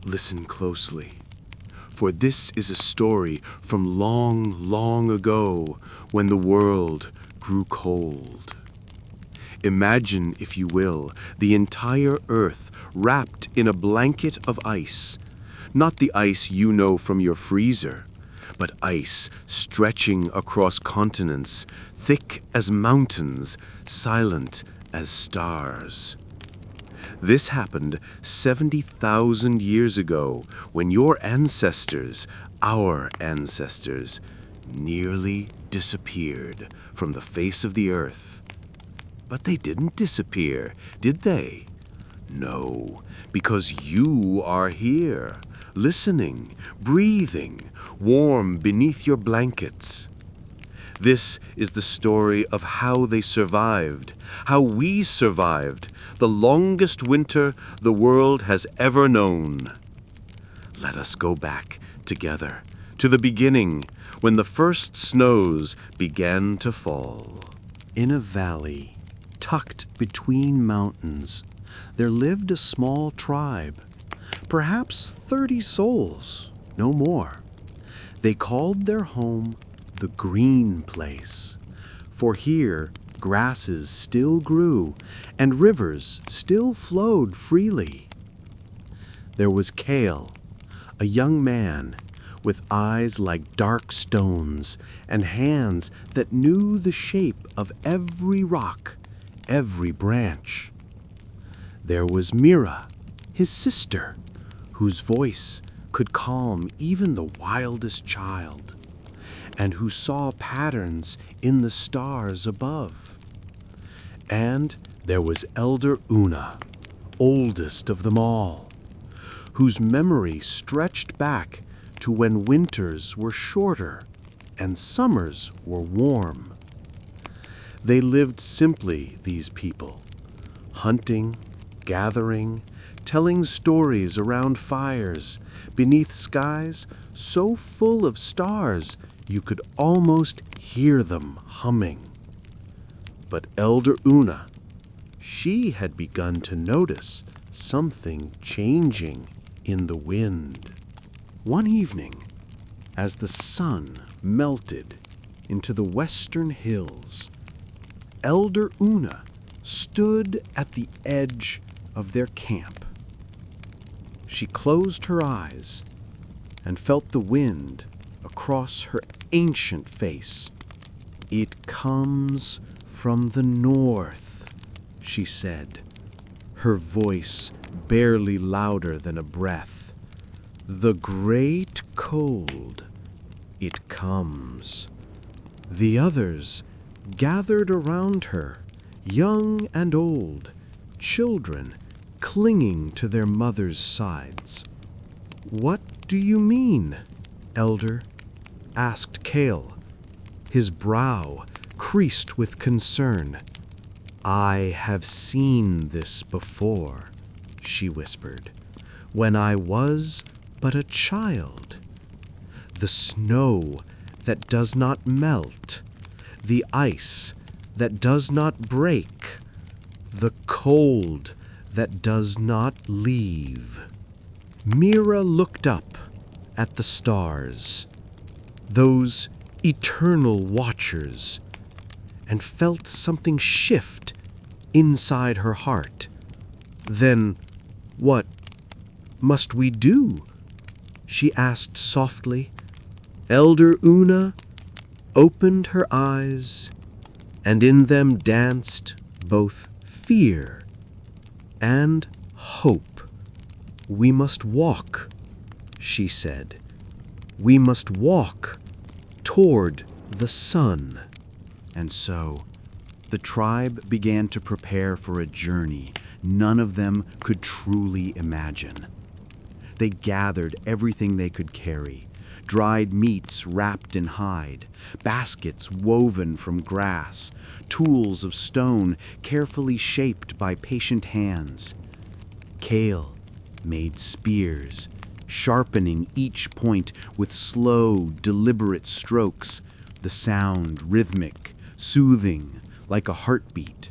Listen closely, for this is a story from long, long ago when the world grew cold. Imagine, if you will, the entire earth wrapped in a blanket of ice. Not the ice you know from your freezer, but ice stretching across continents, thick as mountains, silent as stars. This happened 70,000 years ago when your ancestors, our ancestors, nearly disappeared from the face of the earth. But they didn't disappear, did they? No, because you are here, listening, breathing, warm beneath your blankets. This is the story of how they survived, how we survived, the longest winter the world has ever known. Let us go back together to the beginning, when the first snows began to fall. In a valley, tucked between mountains, there lived a small tribe, perhaps 30 souls, no more. They called their home the Green Place, for here grasses still grew and rivers still flowed freely. There was Kale, a young man with eyes like dark stones and hands that knew the shape of every rock, every branch. There was Mira, his sister, whose voice could calm even the wildest child, and who saw patterns in the stars above. And there was Elder Una, oldest of them all, whose memory stretched back to when winters were shorter and summers were warm. They lived simply, these people, hunting, gathering, telling stories around fires, beneath skies so full of stars you could almost hear them humming. But Elder Una, she had begun to notice something changing in the wind. One evening, as the sun melted into the western hills, Elder Una stood at the edge of their camp. She closed her eyes and felt the wind across her ancient face. "It comes from the north," she said, her voice barely louder than a breath. "The great cold, it comes." The others gathered around her, young and old, children clinging to their mothers' sides. "What do you mean, Elder?" asked Kale, his brow creased with concern. "I have seen this before," she whispered, "when I was but a child. The snow that does not melt, the ice that does not break, the cold that does not leave." Mira looked up at the stars, those eternal watchers, and felt something shift inside her heart. "Then what must we do?" she asked softly. Elder Una opened her eyes, and in them danced both fear and hope. "We must walk," she said. "We must walk toward the sun." And so the tribe began to prepare for a journey none of them could truly imagine. They gathered everything they could carry: dried meats wrapped in hide, baskets woven from grass, tools of stone carefully shaped by patient hands. Kale made spears, sharpening each point with slow, deliberate strokes, the sound rhythmic, soothing, like a heartbeat.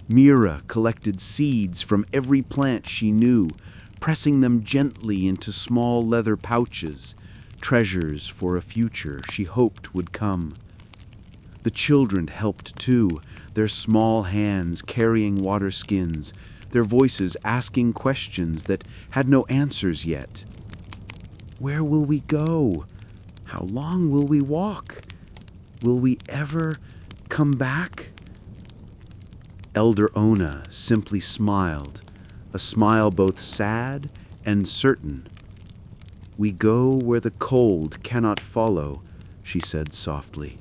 Mira collected seeds from every plant she knew, pressing them gently into small leather pouches, treasures for a future she hoped would come. The children helped too, their small hands carrying water skins, their voices asking questions that had no answers yet. Where will we go? How long will we walk? Will we ever come back? Elder Ona simply smiled, a smile both sad and certain. We go where the cold cannot follow, she said softly.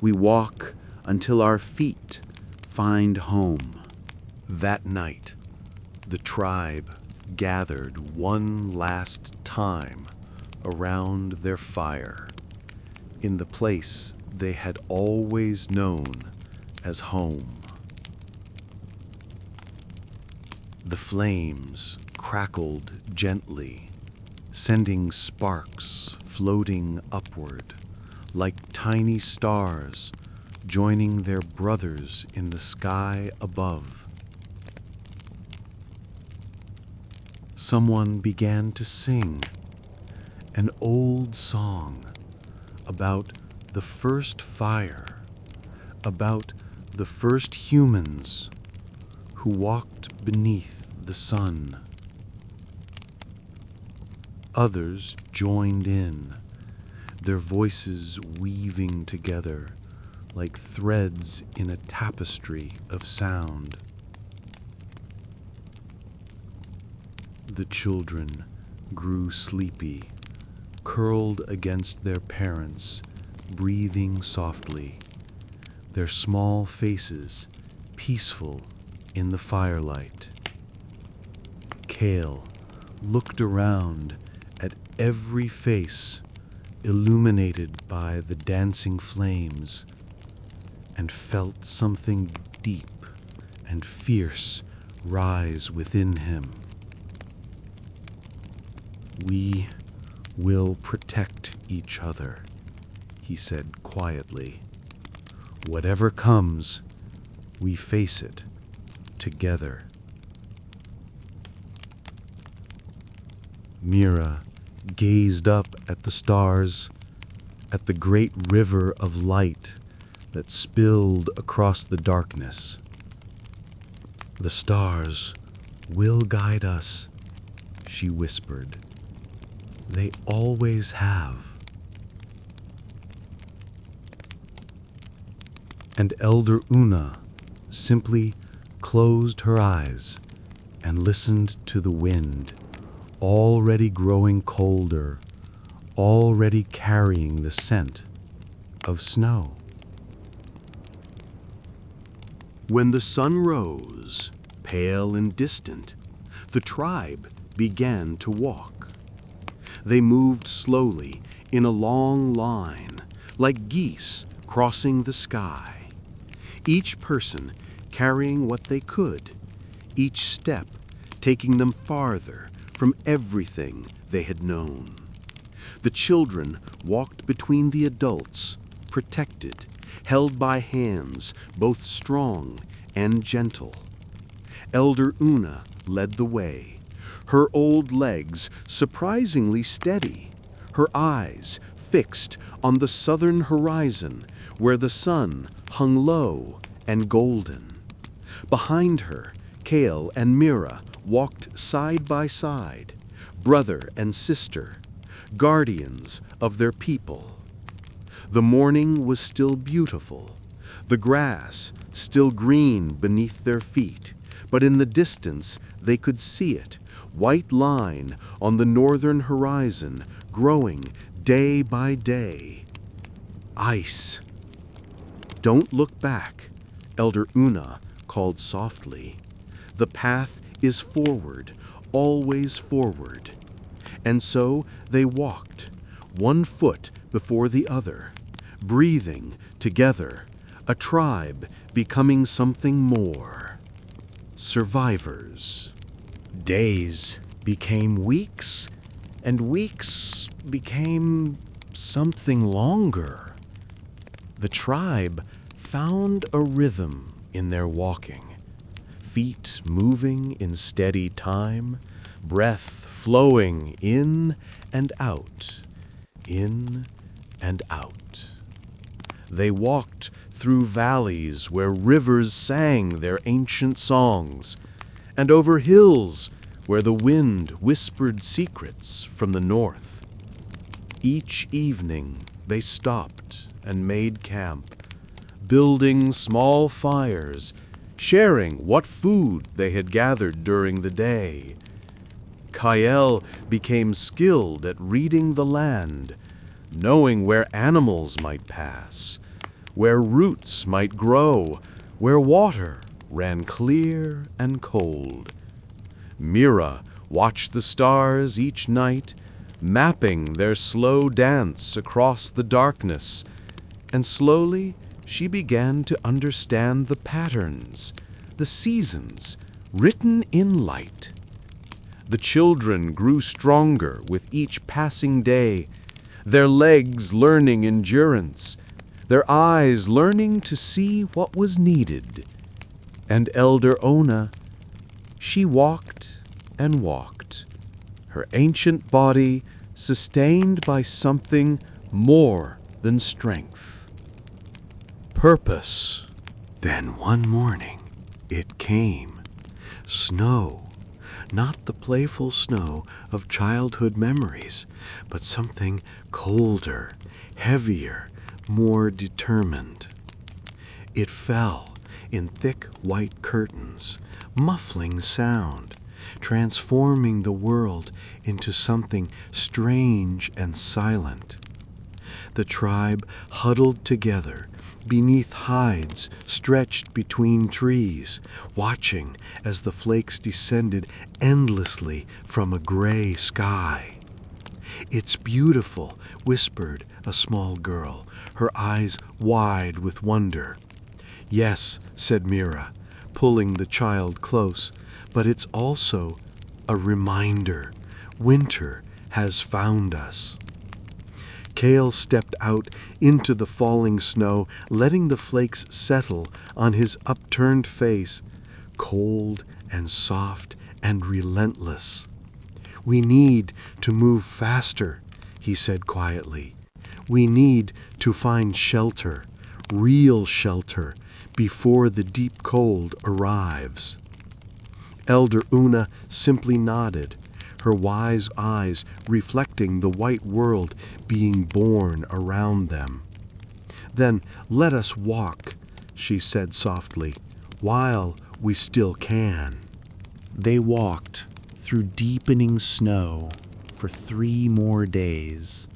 We walk until our feet find home. That night, the tribe gathered one last time around their fire, in the place they had always known as home. The flames crackled gently, sending sparks floating upward like tiny stars joining their brothers in the sky above. Someone began to sing an old song about the first fire, about the first humans who walked beneath the sun. Others joined in, their voices weaving together like threads in a tapestry of sound. The children grew sleepy, curled against their parents, breathing softly, their small faces peaceful in the firelight. Kale looked around at every face illuminated by the dancing flames and felt something deep and fierce rise within him. We will protect each other, he said quietly. Whatever comes, we face it together. Mira gazed up at the stars, at the great river of light that spilled across the darkness. The stars will guide us, she whispered. They always have. And Elder Una simply closed her eyes and listened to the wind, already growing colder, already carrying the scent of snow. When the sun rose, pale and distant, the tribe began to walk. They moved slowly in a long line, like geese crossing the sky, each person carrying what they could, each step taking them farther from everything they had known. The children walked between the adults, protected, held by hands both strong and gentle. Elder Una led the way, her old legs surprisingly steady, her eyes fixed on the southern horizon where the sun hung low and golden. Behind her, Kale and Mira walked side by side, brother and sister, guardians of their people. The morning was still beautiful, the grass still green beneath their feet, but in the distance they could see it, white line on the northern horizon, growing day by day. Ice. Don't look back, Elder Una called softly. The path is forward, always forward. And so they walked, one foot before the other, breathing together, a tribe becoming something more. Survivors. Days became weeks, and weeks became something longer. The tribe found a rhythm in their walking, feet moving in steady time, breath flowing in and out, in and out. They walked through valleys where rivers sang their ancient songs, and over hills where the wind whispered secrets from the north. Each evening they stopped and made camp, building small fires, sharing what food they had gathered during the day. Kael became skilled at reading the land, knowing where animals might pass, where roots might grow, where water ran clear and cold. Mira watched the stars each night, mapping their slow dance across the darkness, and slowly she began to understand the patterns, the seasons, written in light. The children grew stronger with each passing day, their legs learning endurance, their eyes learning to see what was needed. And Elder Ona, she walked and walked, her ancient body sustained by something more than strength. Purpose. Then one morning it came. Snow. Not the playful snow of childhood memories, but something colder, heavier, more determined. It fell in thick white curtains, muffling sound, transforming the world into something strange and silent. The tribe huddled together beneath hides stretched between trees, watching as the flakes descended endlessly from a gray sky. "It's beautiful," whispered a small girl, her eyes wide with wonder. "Yes," said Mira, pulling the child close, "but it's also a reminder. Winter has found us." Kale stepped out into the falling snow, letting the flakes settle on his upturned face, cold and soft and relentless. "We need to move faster," he said quietly. "We need to find shelter, real shelter, before the deep cold arrives." Elder Una simply nodded, her wise eyes reflecting the white world being born around them. "Then let us walk," she said softly, "while we still can." They walked through deepening snow for 3 more days,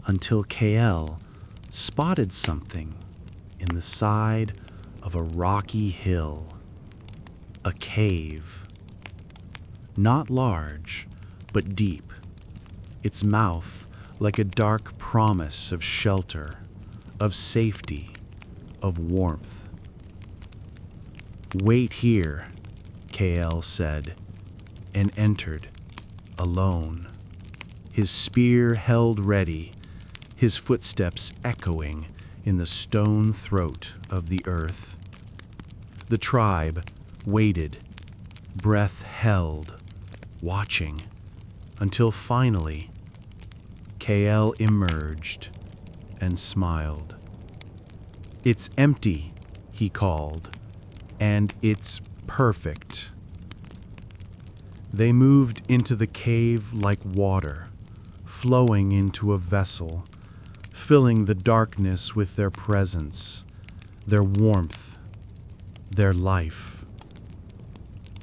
until Kael spotted something in the side of a rocky hill. A cave. Not large, but deep, its mouth like a dark promise of shelter, of safety, of warmth. "Wait here," Kael said, and entered, alone, his spear held ready, his footsteps echoing in the stone throat of the earth. The tribe waited, breath held, watching, until finally Kael emerged and smiled. "It's empty," he called, "and it's perfect." They moved into the cave like water, flowing into a vessel, filling the darkness with their presence, their warmth, their life.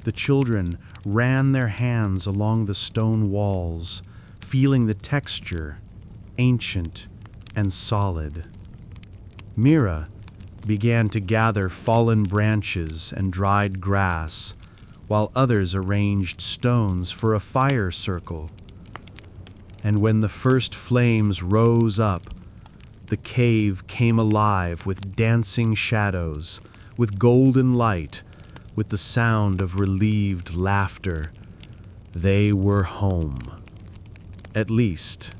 The children ran their hands along the stone walls, feeling the texture, ancient and solid. Mira began to gather fallen branches and dried grass, while others arranged stones for a fire circle. And when the first flames rose up, the cave came alive with dancing shadows, with golden light, with the sound of relieved laughter. They were home. At least,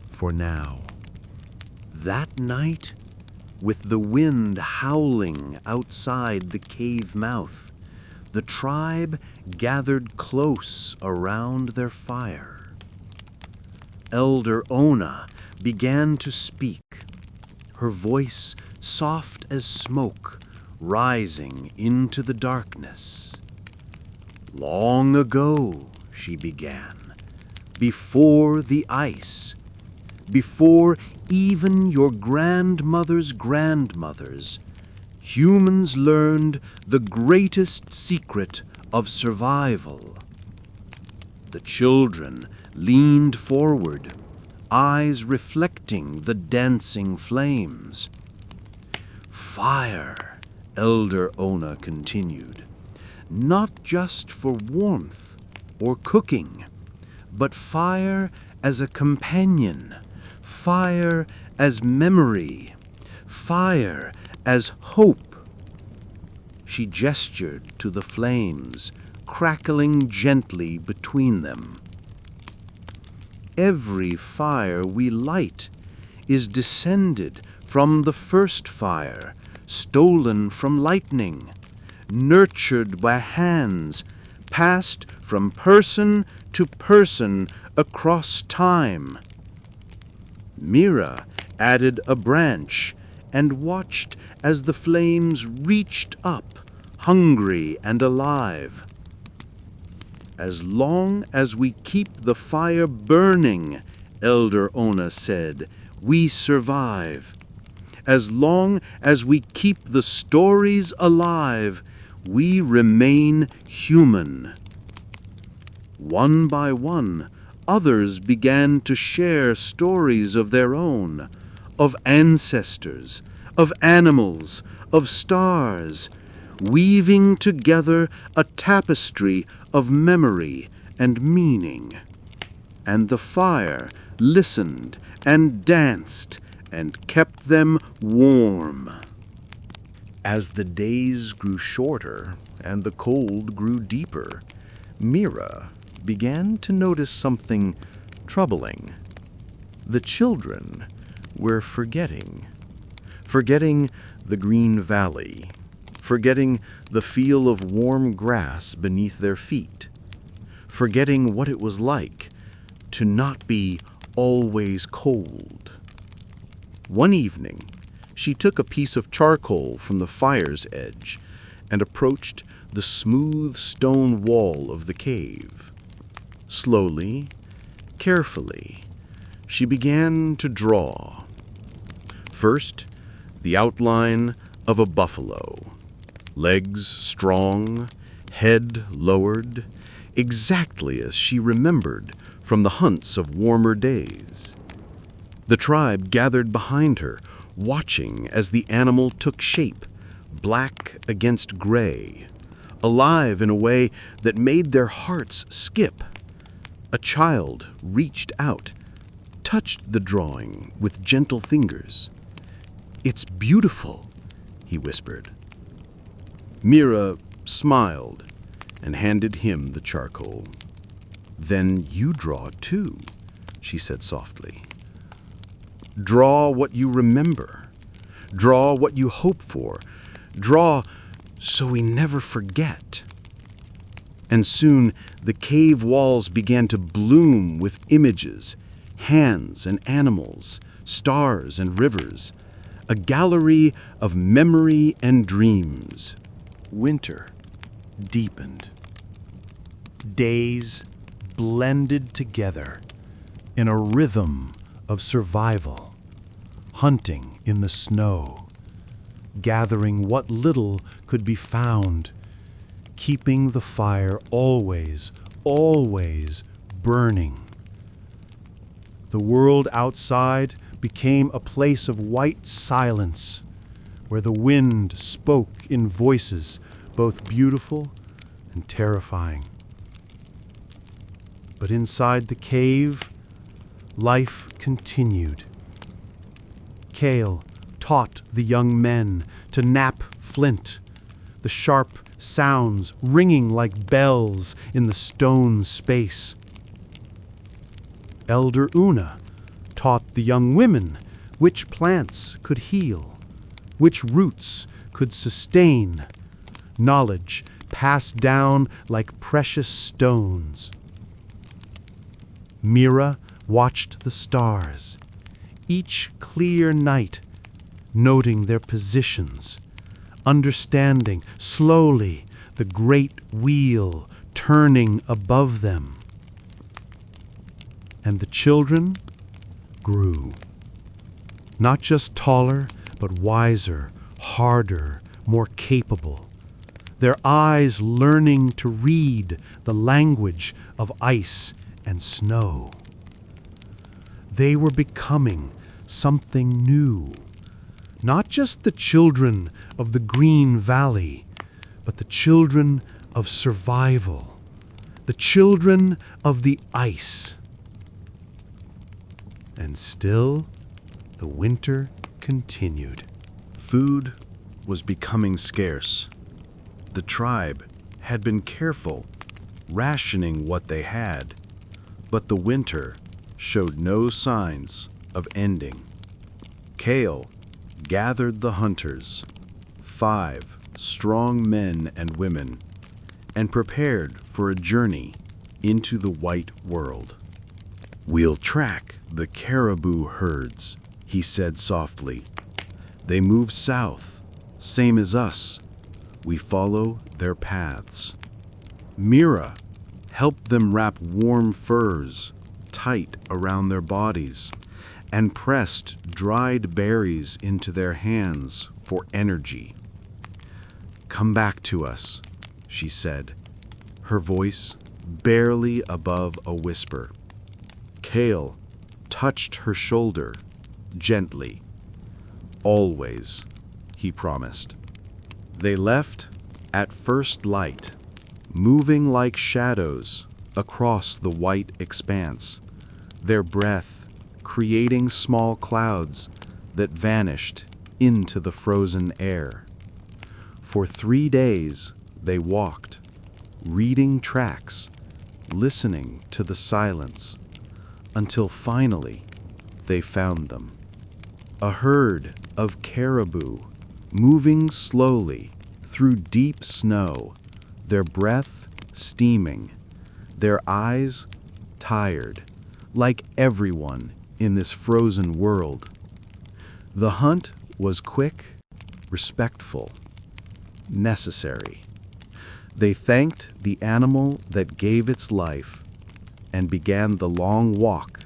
for now. That night, with the wind howling outside the cave mouth, The tribe gathered close around their fire. Elder Ona began to speak, her voice soft as smoke rising into the darkness. Long ago, she began, before the ice, before even your grandmother's grandmothers, humans learned the greatest secret of survival. The children leaned forward, eyes reflecting the dancing flames. Fire, Elder Ona continued, not just for warmth or cooking, but fire as a companion, fire as memory, fire as hope. She gestured to the flames, crackling gently between them. Every fire we light is descended from the first fire, stolen from lightning, nurtured by hands, passed from person to person across time. Mira added a branch and watched as the flames reached up, hungry and alive. As long as we keep the fire burning, Elder Ona said, we survive. As long as we keep the stories alive, we remain human. One by one, others began to share stories of their own, of ancestors, of animals, of stars, weaving together a tapestry of memory and meaning. And the fire listened and danced and kept them warm. As the days grew shorter and the cold grew deeper, Mira began to notice something troubling. The children were forgetting the green valley, forgetting the feel of warm grass beneath their feet, forgetting what it was like to not be always cold. One evening, she took a piece of charcoal from the fire's edge and approached the smooth stone wall of the cave. Slowly, carefully, she began to draw. First, the outline of a buffalo, legs strong, head lowered, exactly as she remembered from the hunts of warmer days. The tribe gathered behind her, watching as the animal took shape, black against gray, alive in a way that made their hearts skip. A child reached out, touched the drawing with gentle fingers. "It's beautiful," he whispered. Mira smiled and handed him the charcoal. "Then you draw too," she said softly. "Draw what you remember. Draw what you hope for. Draw so we never forget." And soon the cave walls began to bloom with images, hands and animals, stars and rivers, a gallery of memory and dreams. Winter deepened. Days blended together in a rhythm of survival, hunting in the snow, gathering what little could be found, keeping the fire always, always burning. The world outside became a place of white silence, where the wind spoke in voices both beautiful and terrifying. But inside the cave, life continued. Kale taught the young men to knap flint, the sharp sounds ringing like bells in the stone space. Elder Una taught the young women which plants could heal, which roots could sustain, knowledge passed down like precious stones. Mira watched the stars, each clear night, noting their positions, understanding slowly the great wheel turning above them. And the children grew, not just taller, but wiser, harder, more capable, their eyes learning to read the language of ice and snow. They were becoming something new, not just the children of the Green Valley, but the children of survival, the children of the ice. And still, the winter continued. Food was becoming scarce. The tribe had been careful, rationing what they had, but the winter showed no signs of ending. Kale gathered the hunters, 5 strong men and women, and prepared for a journey into the white world. "We'll track the caribou herds," he said softly. "They move south, same as us. We follow their paths." Mira helped them wrap warm furs tight around their bodies and pressed dried berries into their hands for energy. "Come back to us," she said, her voice barely above a whisper. Kale touched her shoulder gently. "Always," he promised. They left at first light, moving like shadows across the white expanse, their breath creating small clouds that vanished into the frozen air. For 3 days they walked, reading tracks, listening to the silence, until finally they found them. A herd of caribou moving slowly through deep snow, their breath steaming, their eyes tired, like everyone in this frozen world. The hunt was quick, respectful, necessary. They thanked the animal that gave its life and began the long walk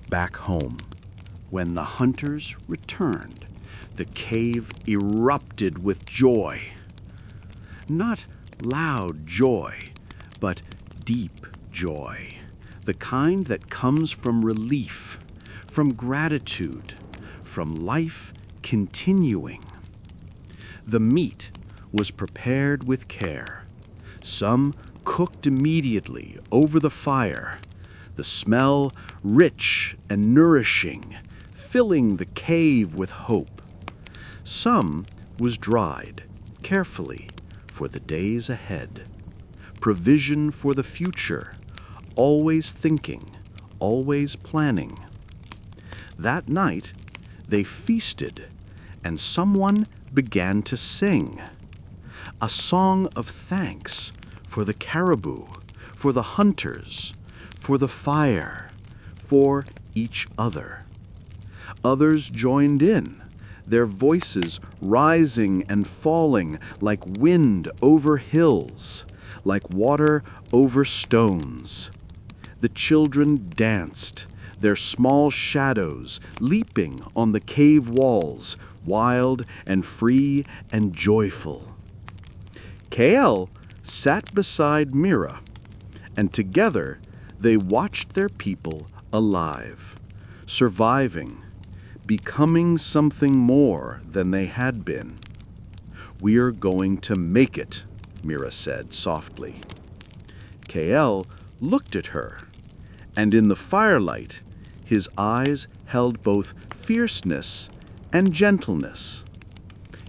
back home. When the hunters returned, the cave erupted with joy. Not loud joy, but deep joy, the kind that comes from relief, from gratitude, from life continuing. The meat was prepared with care, some cooked immediately over the fire, the smell rich and nourishing, filling the cave with hope. Some was dried carefully for the days ahead, provision for the future, always thinking, always planning. That night, they feasted, and someone began to sing, a song of thanks for the caribou, for the hunters, for the fire, for each other. Others joined in, their voices rising and falling like wind over hills, like water over stones. The children danced, their small shadows leaping on the cave walls, wild and free and joyful. Kale sat beside Mira, and together they watched their people alive, surviving, becoming something more than they had been. "We're going to make it," Mira said softly. Kael looked at her, and in the firelight, his eyes held both fierceness and gentleness.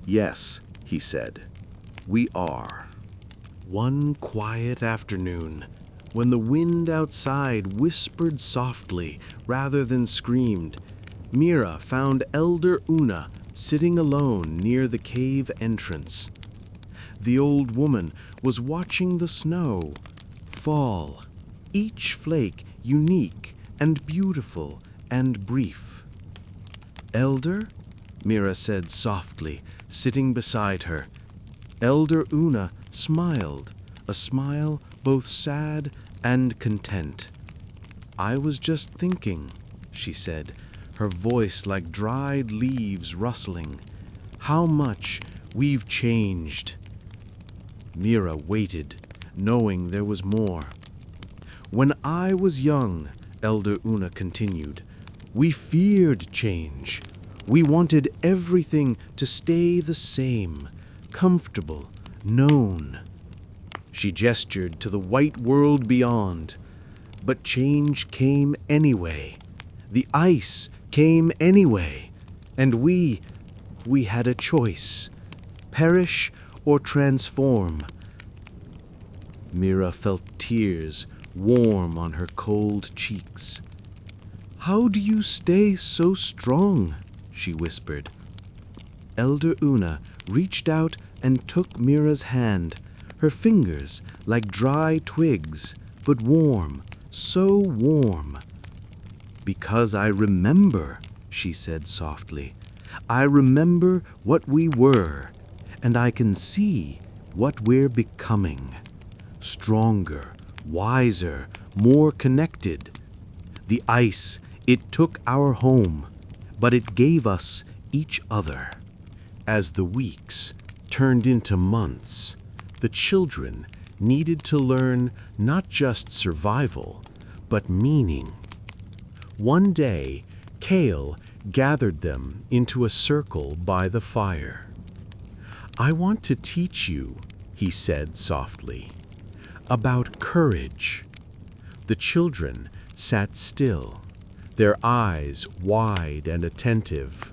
"Yes," he said, "we are." One quiet afternoon, when the wind outside whispered softly rather than screamed, Mira found Elder Una sitting alone near the cave entrance. The old woman was watching the snow fall, each flake unique and beautiful and brief. "Elder?" Mira said softly, sitting beside her. Elder Una smiled, a smile both sad and content. "I was just thinking," she said, her voice like dried leaves rustling, "how much we've changed." Mira waited, knowing there was more. "When I was young," Elder Una continued, "we feared change. We wanted everything to stay the same, comfortable, known." She gestured to the white world beyond. But change came anyway. The ice came anyway. And we had a choice: perish or transform. Mira felt tears warm on her cold cheeks. "How do you stay so strong?" she whispered. Elder Una reached out and took Mira's hand, her fingers like dry twigs, but warm, so warm. "Because I remember," she said softly. "I remember what we were, and I can see what we're becoming. Stronger, wiser, more connected. The ice, it took our home, but it gave us each other." As the weeks turned into months, the children needed to learn not just survival, but meaning. One day, Kale gathered them into a circle by the fire. "I want to teach you," he said softly, "about courage." The children sat still, their eyes wide and attentive.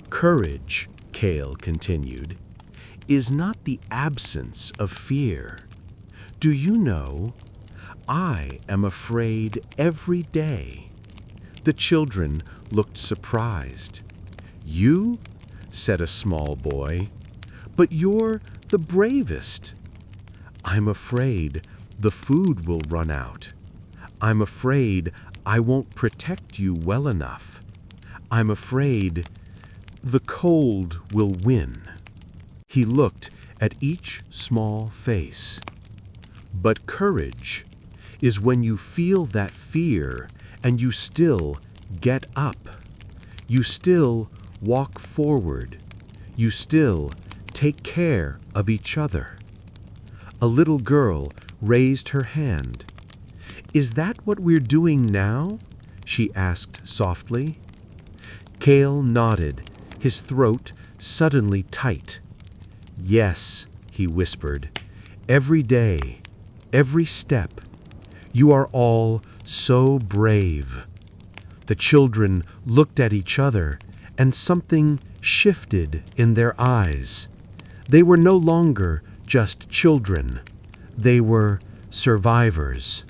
"Courage," Kale continued, "is not the absence of fear. Do you know, I am afraid every day." The children looked surprised. "You?" said a small boy. "But you're the bravest." "I'm afraid the food will run out. I'm afraid I won't protect you well enough. I'm afraid the cold will win." He looked at each small face. But courage is when you feel that fear and you still get up. You still walk forward. You still take care of each other. A little girl raised her hand. "Is that what we're doing now?" she asked softly. Kale nodded, his throat suddenly tight. "Yes," he whispered, "every day, every step. You are all so brave." The children looked at each other, and something shifted in their eyes. They were no longer just children. They were survivors.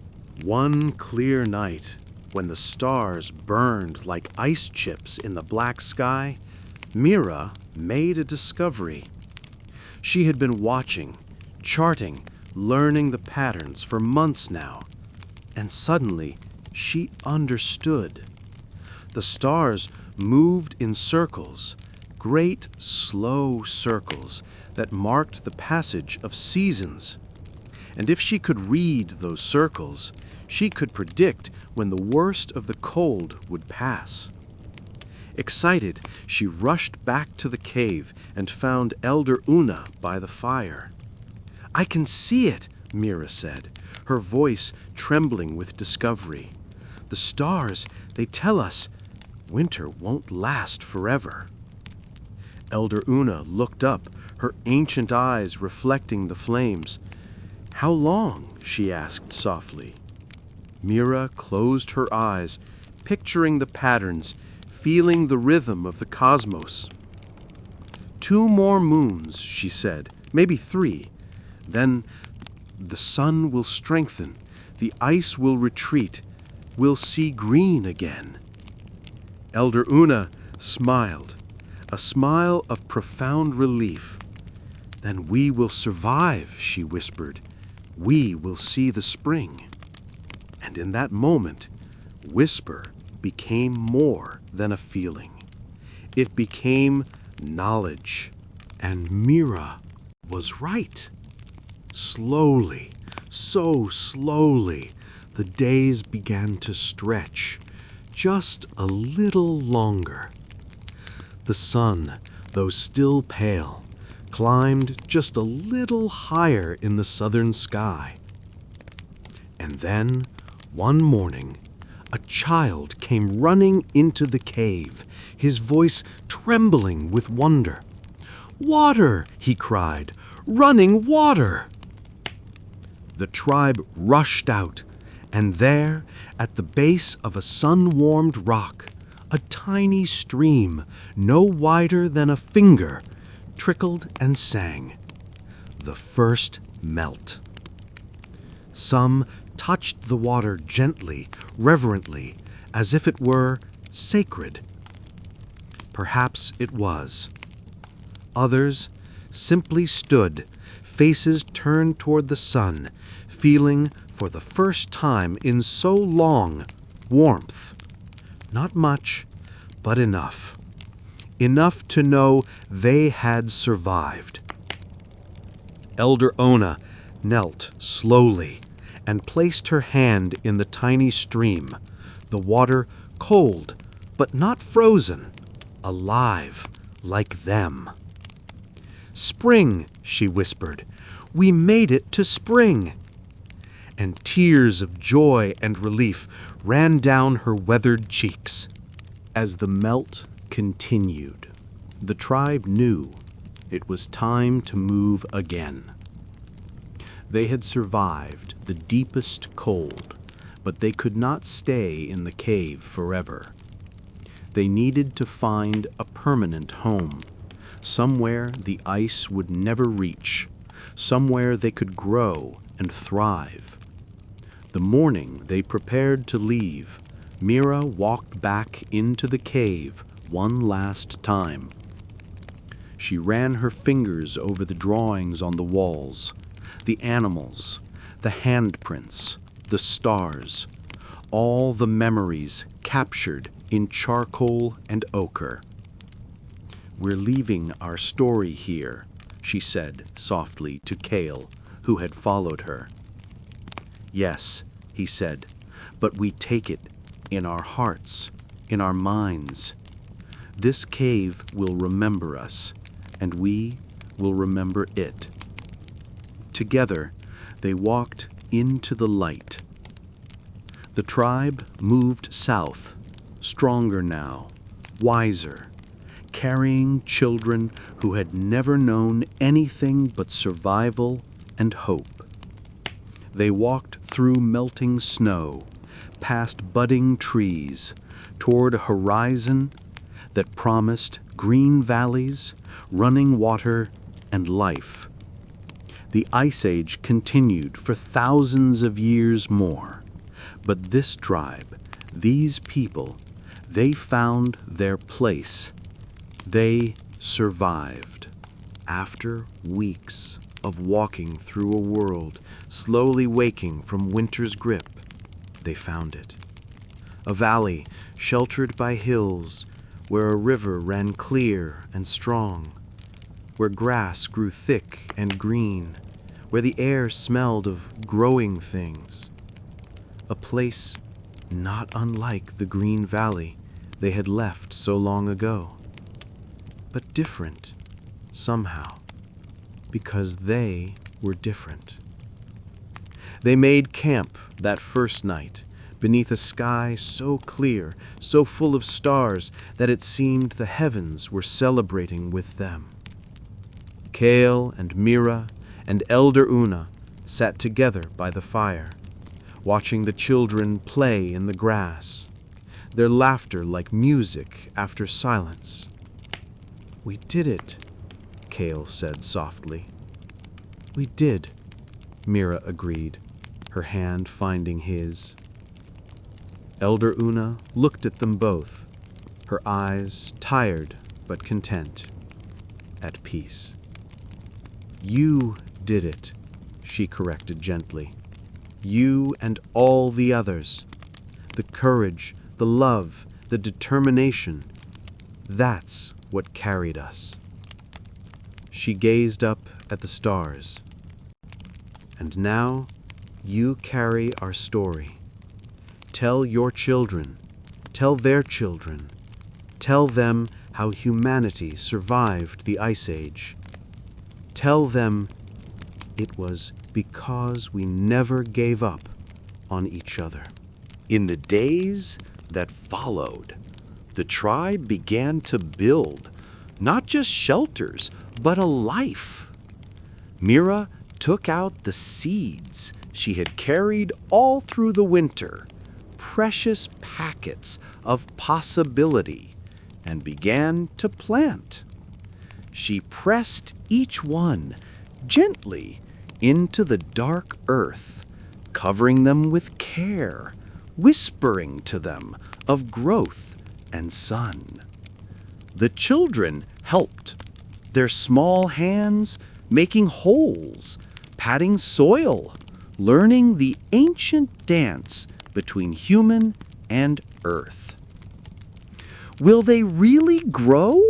One clear night, when the stars burned like ice chips in the black sky, Mira made a discovery. She had been watching, charting, learning the patterns for months now, and suddenly she understood. The stars moved in circles, great slow circles that marked the passage of seasons. And if she could read those circles, she could predict when the worst of the cold would pass. Excited, she rushed back to the cave and found Elder Una by the fire. "I can see it," Mira said, her voice trembling with discovery. "The stars, they tell us winter won't last forever." Elder Una looked up, her ancient eyes reflecting the flames. "How long?" she asked softly. Mira closed her eyes, picturing the patterns, feeling the rhythm of the cosmos. "2 more moons," she said, "maybe 3. Then the sun will strengthen, the ice will retreat, we'll see green again." Elder Una smiled, a smile of profound relief. Then we will survive, she whispered. We will see the spring. And in that moment, whisper became more than a feeling. It became knowledge. And Mira was right. Slowly, so slowly, the days began to stretch just a little longer. The sun, though still pale, climbed just a little higher in the southern sky. And then, one morning, a child came running into the cave, his voice trembling with wonder. "Water!" he cried. "Running water!" The tribe rushed out, and there, at the base of a sun-warmed rock, a tiny stream, no wider than a finger, trickled and sang. The first melt. Some touched the water gently, reverently, as if it were sacred. Perhaps it was. Others simply stood, faces turned toward the sun, feeling, for the first time in so long, warmth. Not much, but enough. Enough to know they had survived. Elder Ona knelt slowly and placed her hand in the tiny stream, the water cold but not frozen, alive like them. "Spring," she whispered. "We made it to spring." And tears of joy and relief ran down her weathered cheeks. As the melt continued, the tribe knew it was time to move again. They had survived the deepest cold, but they could not stay in the cave forever. They needed to find a permanent home, somewhere the ice would never reach, somewhere they could grow and thrive. The morning they prepared to leave, Mira walked back into the cave one last time. She ran her fingers over the drawings on the walls, the animals, the handprints, the stars, all the memories captured in charcoal and ochre. "We're leaving our story here," she said softly to Cale, who had followed her. "Yes," he said, "but we take it in our hearts, in our minds. This cave will remember us, and we will remember it." Together, they walked into the light. The tribe moved south, stronger now, wiser, carrying children who had never known anything but survival and hope. They walked through melting snow, past budding trees, toward a horizon that promised green valleys, running water, and life. The Ice Age continued for thousands of years more, but this tribe, these people, they found their place. They survived. After weeks of walking through a world slowly waking from winter's grip, they found it. A valley sheltered by hills where a river ran clear and strong, where grass grew thick and green, where the air smelled of growing things. A place not unlike the green valley they had left so long ago, but different somehow, because they were different. They made camp that first night beneath a sky so clear, so full of stars that it seemed the heavens were celebrating with them. Cale and Mira and Elder Una sat together by the fire, watching the children play in the grass, their laughter like music after silence. "We did it," Cale said softly. "We did," Mira agreed, her hand finding his. Elder Una looked at them both, her eyes tired but content, at peace. You did it, she corrected gently. You and all the others. The courage, the love, the determination. That's what carried us. She gazed up at the stars. And now you carry our story. Tell your children, tell their children, tell them how humanity survived the Ice Age. Tell them it was because we never gave up on each other. In the days that followed, the tribe began to build not just shelters, but a life. Mira took out the seeds she had carried all through the winter, precious packets of possibility, and began to plant. She pressed each one gently into the dark earth, covering them with care, whispering to them of growth and sun. The children helped, their small hands making holes, patting soil, learning the ancient dance between human and earth. "Will they really grow?"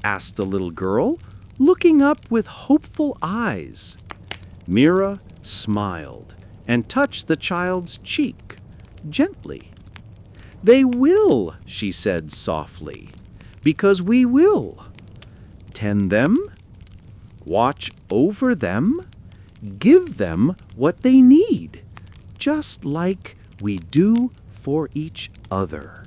asked the little girl, looking up with hopeful eyes. Mira smiled and touched the child's cheek gently. "They will," she said softly, "because we will. Tend them, watch over them, give them what they need, just like we do for each other."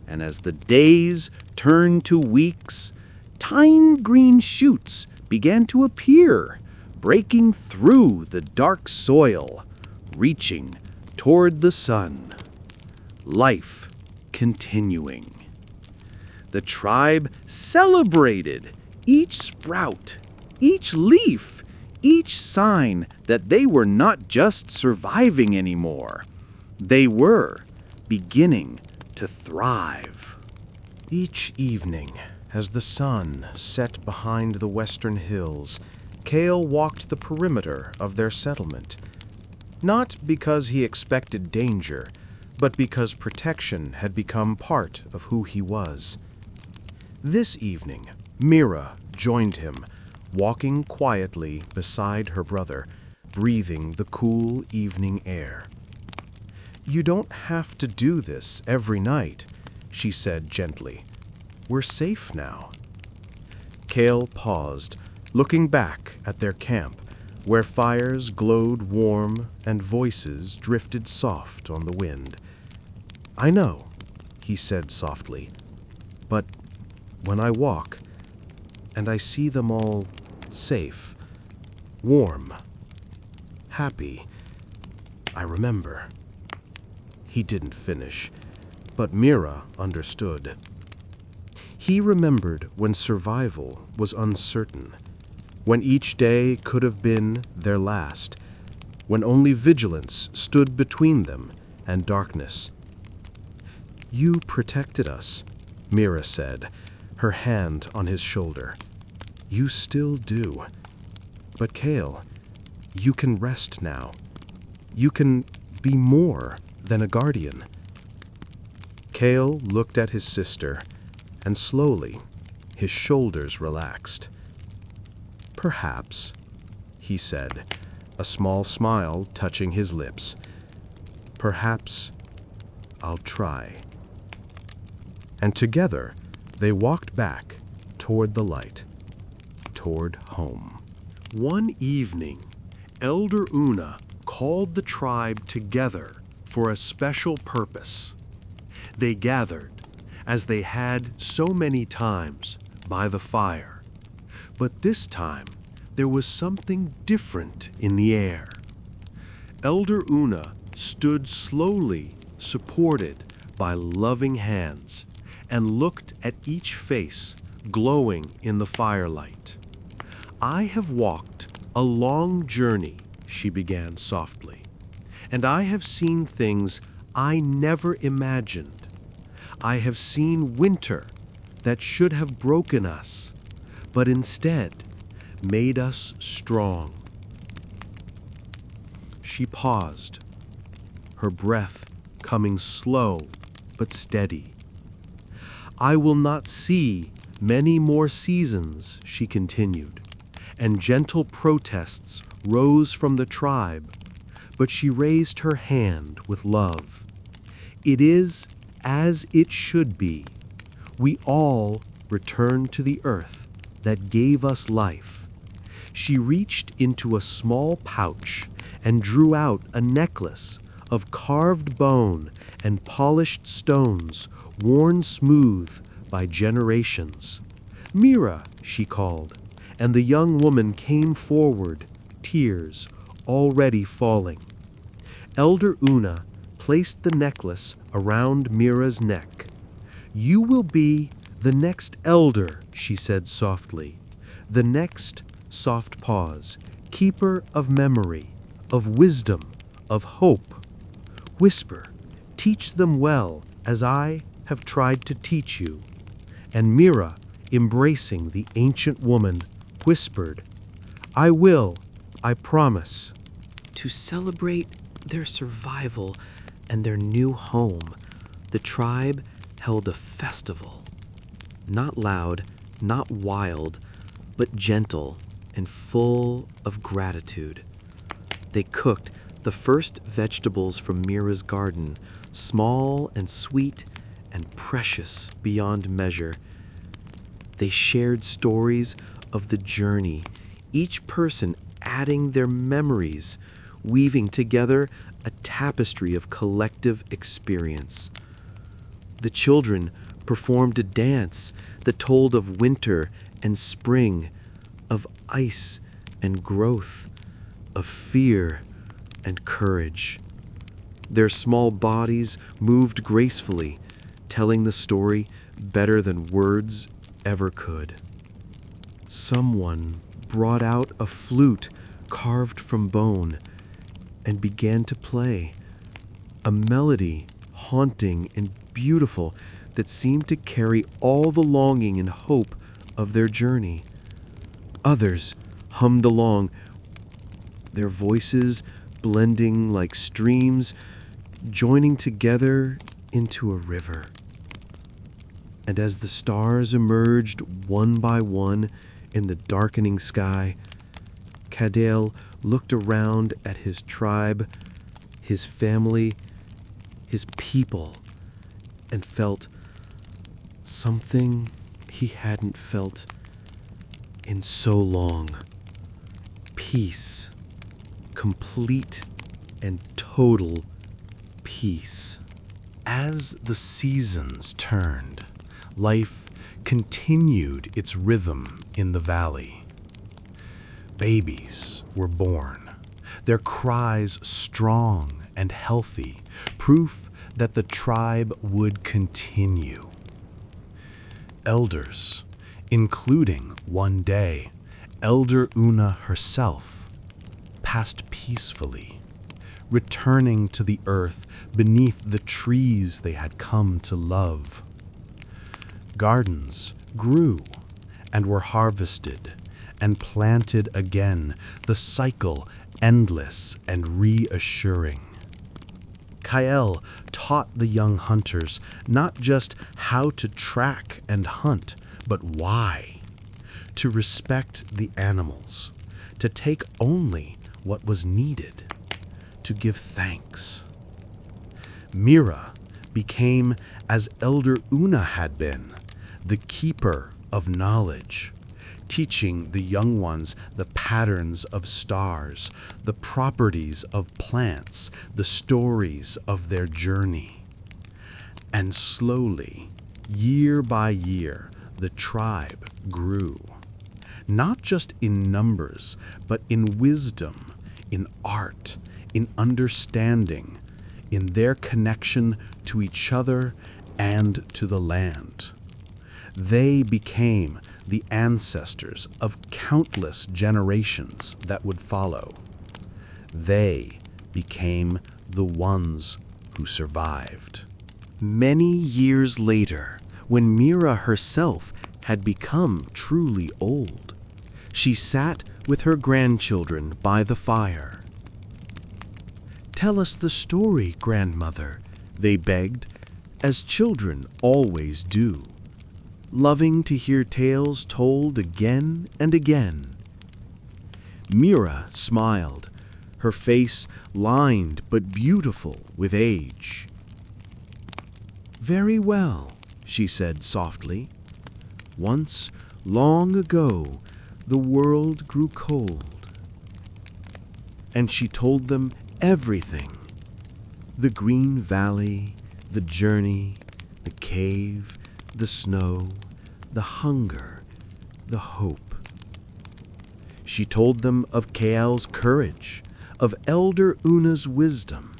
And as the days turned to weeks, tiny green shoots began to appear, breaking through the dark soil, reaching toward the sun. Life continuing. The tribe celebrated each sprout, each leaf, each sign that they were not just surviving anymore. They were beginning to thrive. Each evening, as the sun set behind the western hills, Kale walked the perimeter of their settlement. Not because he expected danger, but because protection had become part of who he was. This evening, Mira joined him, walking quietly beside her brother, breathing the cool evening air. "You don't have to do this every night," she said gently. "We're safe now." Kale paused, looking back at their camp, where fires glowed warm and voices drifted soft on the wind. "I know," he said softly, "but when I walk, and I see them all safe, warm, happy, I remember." He didn't finish, but Mira understood. He remembered when survival was uncertain, when each day could have been their last, when only vigilance stood between them and darkness. "You protected us," Mira said, her hand on his shoulder. "You still do. But Kale, you can rest now. You can be more than a guardian." Kale looked at his sister, and slowly his shoulders relaxed. "Perhaps," he said, a small smile touching his lips. "Perhaps I'll try." And together they walked back toward the light, toward home. One evening, Elder Una called the tribe together for a special purpose. They gathered, as they had so many times, by the fire. But this time, there was something different in the air. Elder Una stood slowly, supported by loving hands, and looked at each face glowing in the firelight. "I have walked a long journey," she began softly, "and I have seen things I never imagined. I have seen winter that should have broken us, but instead made us strong. She paused, her breath coming slow but steady. I will not see many more seasons, she continued, and gentle protests rose from the tribe, but she raised her hand with love. It is as it should be. We all return to the earth that gave us life. She reached into a small pouch and drew out a necklace of carved bone and polished stones worn smooth by generations. Mira, she called, and the young woman came forward, tears already falling. Elder Una placed the necklace around Mira's neck. You will be the next elder, she said softly. The next, soft pause, keeper of memory, of wisdom, of hope. Whisper, teach them well as I have tried to teach you. And Mira, embracing the ancient woman, whispered, I will, I promise. To celebrate their survival and their new home, the tribe held a festival. Not loud, not wild, but gentle and full of gratitude. They cooked the first vegetables from Mira's garden, small and sweet and precious beyond measure. They shared stories of the journey, each person adding their memories, weaving together a tapestry of collective experience. The children performed a dance that told of winter and spring, of ice and growth, of fear and courage. Their small bodies moved gracefully, telling the story better than words ever could. Someone brought out a flute carved from bone and began to play, a melody haunting and beautiful that seemed to carry all the longing and hope of their journey. Others hummed along, their voices blending like streams, joining together into a river. And as the stars emerged one by one in the darkening sky, Cadell looked around at his tribe, his family, his people, and felt something he hadn't felt in so long. Peace. Complete and total peace. As the seasons turned, life continued its rhythm in the valley. Babies were born, their cries strong and healthy, proof that the tribe would continue. Elders, including one day Elder Una herself, passed peacefully, returning to the earth beneath the trees they had come to love. Gardens grew and were harvested and planted again, the cycle endless and reassuring. Kael taught the young hunters not just how to track and hunt, but why. To respect the animals, to take only what was needed, to give thanks. Mira became, as Elder Una had been, the keeper of knowledge, teaching the young ones the patterns of stars, the properties of plants, the stories of their journey. And slowly, year by year, the tribe grew, not just in numbers, but in wisdom, in art, in understanding, in their connection to each other and to the land. They became the ancestors of countless generations that would follow. They became the ones who survived. Many years later, when Mira herself had become truly old, She sat with her grandchildren by the fire. "Tell us the story, grandmother," they begged, as children always do, loving to hear tales told again and again. Mira smiled, her face lined but beautiful with age. "Very well," she said softly. "Once, long ago, the world grew cold." And she told them everything: the green valley, the journey, the cave, the snow, the hunger, the hope. She told them of Kael's courage, of Elder Una's wisdom,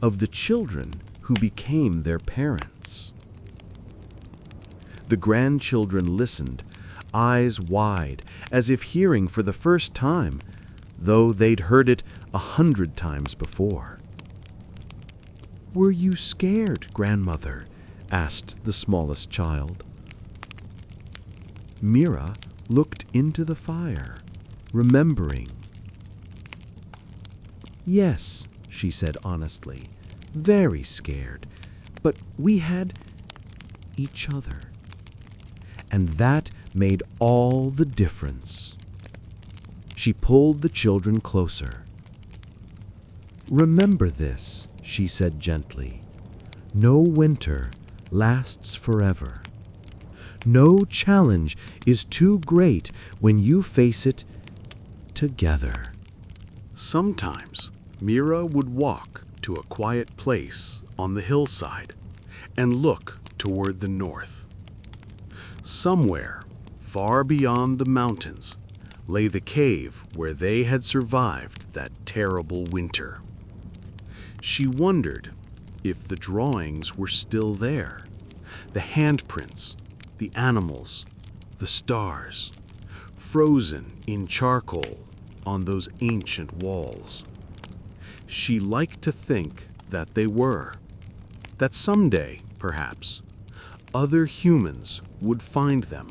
of the children who became their parents. The grandchildren listened, eyes wide, as if hearing for the first time, though they'd heard it 100 times before. "Were you scared, grandmother?" asked the smallest child. Mira looked into the fire, remembering. "Yes," she said honestly, "very scared, but we had each other. And that made all the difference." She pulled the children closer. "Remember this," she said gently. "No winter lasts forever. No challenge is too great when you face it together." Sometimes Mira would walk to a quiet place on the hillside and look toward the north. Somewhere far beyond the mountains lay the cave where they had survived that terrible winter. She wondered if the drawings were still there, the handprints, the animals, the stars, frozen in charcoal on those ancient walls. She liked to think that they were, that someday, perhaps, other humans would find them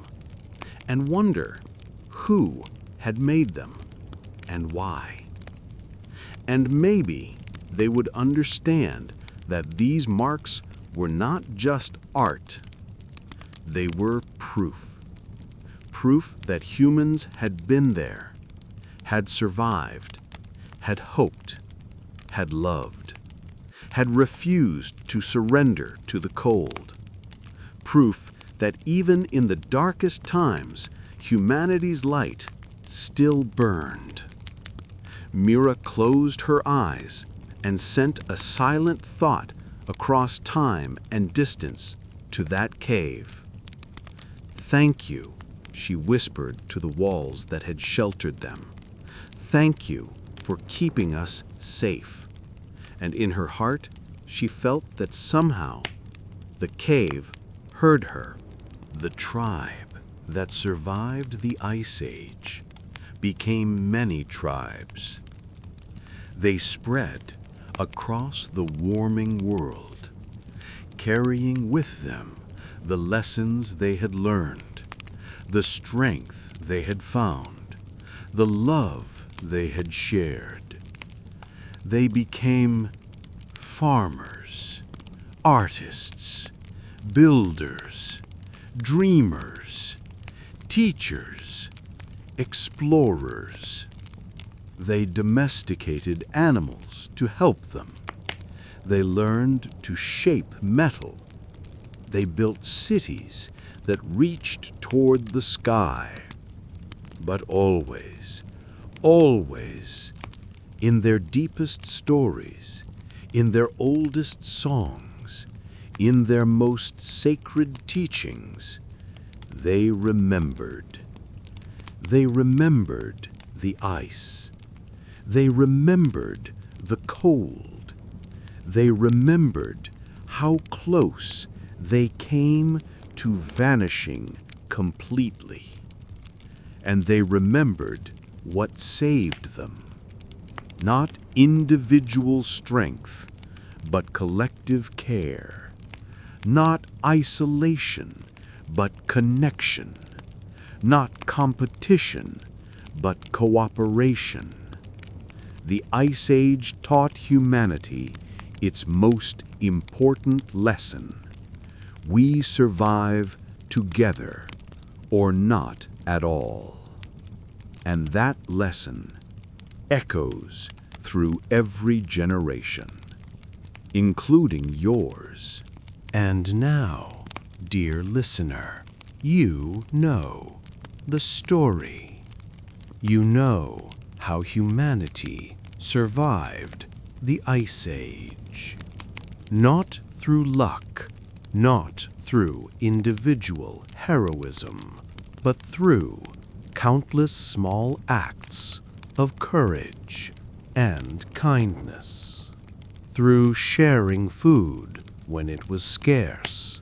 and wonder who had made them and why. And maybe they would understand that these marks were not just art. They were proof. Proof that humans had been there, had survived, had hoped, had loved, had refused to surrender to the cold. Proof that even in the darkest times, humanity's light still burned. Mira closed her eyes and sent a silent thought across time and distance to that cave. "Thank you," she whispered to the walls that had sheltered them. "Thank you for keeping us safe." And in her heart, she felt that somehow the cave heard her. The tribe that survived the Ice Age became many tribes. They spread across the warming world, carrying with them the lessons they had learned, the strength they had found, the love they had shared. They became farmers, artists, builders, dreamers, teachers, explorers. They domesticated animals to help them. They learned to shape metal. They built cities that reached toward the sky. But always, always, in their deepest stories, in their oldest songs, in their most sacred teachings, they remembered. They remembered the ice. They remembered the cold. They remembered how close they came to vanishing completely. And they remembered what saved them. Not individual strength, but collective care. Not isolation, but connection. Not competition, but cooperation. The Ice Age taught humanity its most important lesson. We survive together or not at all. And that lesson echoes through every generation, including yours. And now, dear listener, you know the story. You know how humanity survived the Ice Age. Not through luck, not through individual heroism, but through countless small acts of courage and kindness. Through sharing food when it was scarce.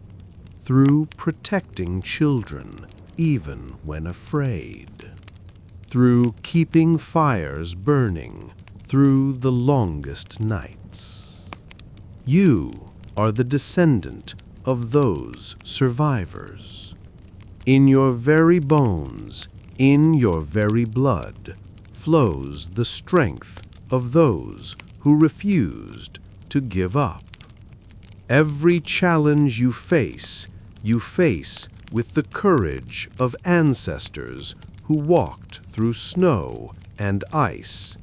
Through protecting children even when afraid. Through keeping fires burning through the longest nights. You are the descendant of those survivors. In your very bones, in your very blood, flows the strength of those who refused to give up. Every challenge you face with the courage of ancestors who walked through snow and ice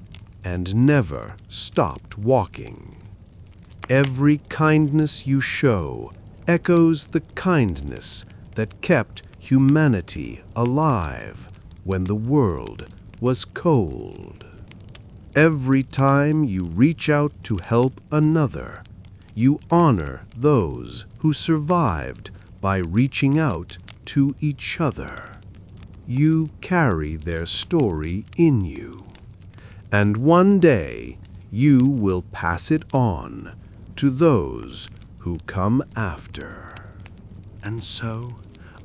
and never stopped walking. Every kindness you show echoes the kindness that kept humanity alive when the world was cold. Every time you reach out to help another, you honor those who survived by reaching out to each other. You carry their story in you, and one day you will pass it on to those who come after. And so,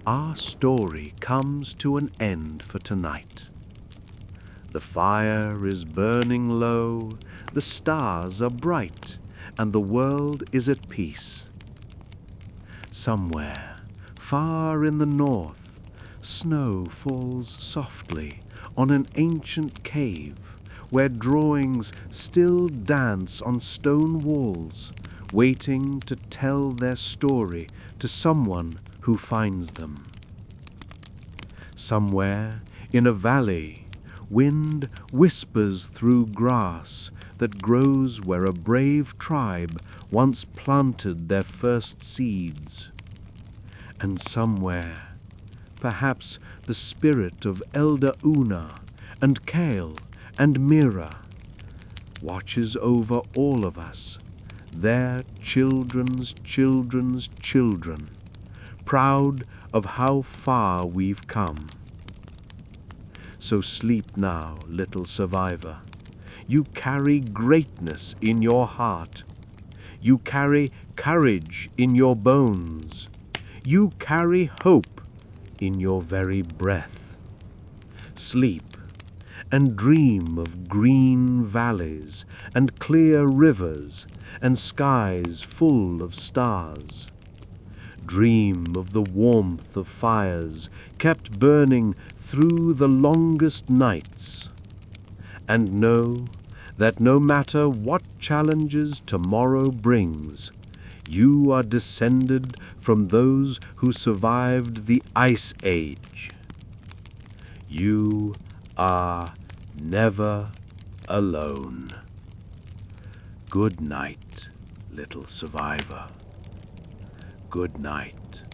our story comes to an end for tonight. The fire is burning low, the stars are bright, and the world is at peace. Somewhere, far in the north, snow falls softly on an ancient cave where drawings still dance on stone walls, waiting to tell their story to someone who finds them. Somewhere in a valley, wind whispers through grass that grows where a brave tribe once planted their first seeds. And somewhere, perhaps the spirit of Elder Una and Kale and Mira watches over all of us, their children's children's children, proud of how far we've come. So sleep now, little survivor. You carry greatness in your heart. You carry courage in your bones. You carry hope in your very breath. Sleep and dream of green valleys and clear rivers and skies full of stars. Dream of the warmth of fires kept burning through the longest nights. And know that no matter what challenges tomorrow brings, you are descended from those who survived the Ice Age. You are never alone. Good night, little survivor. Good night.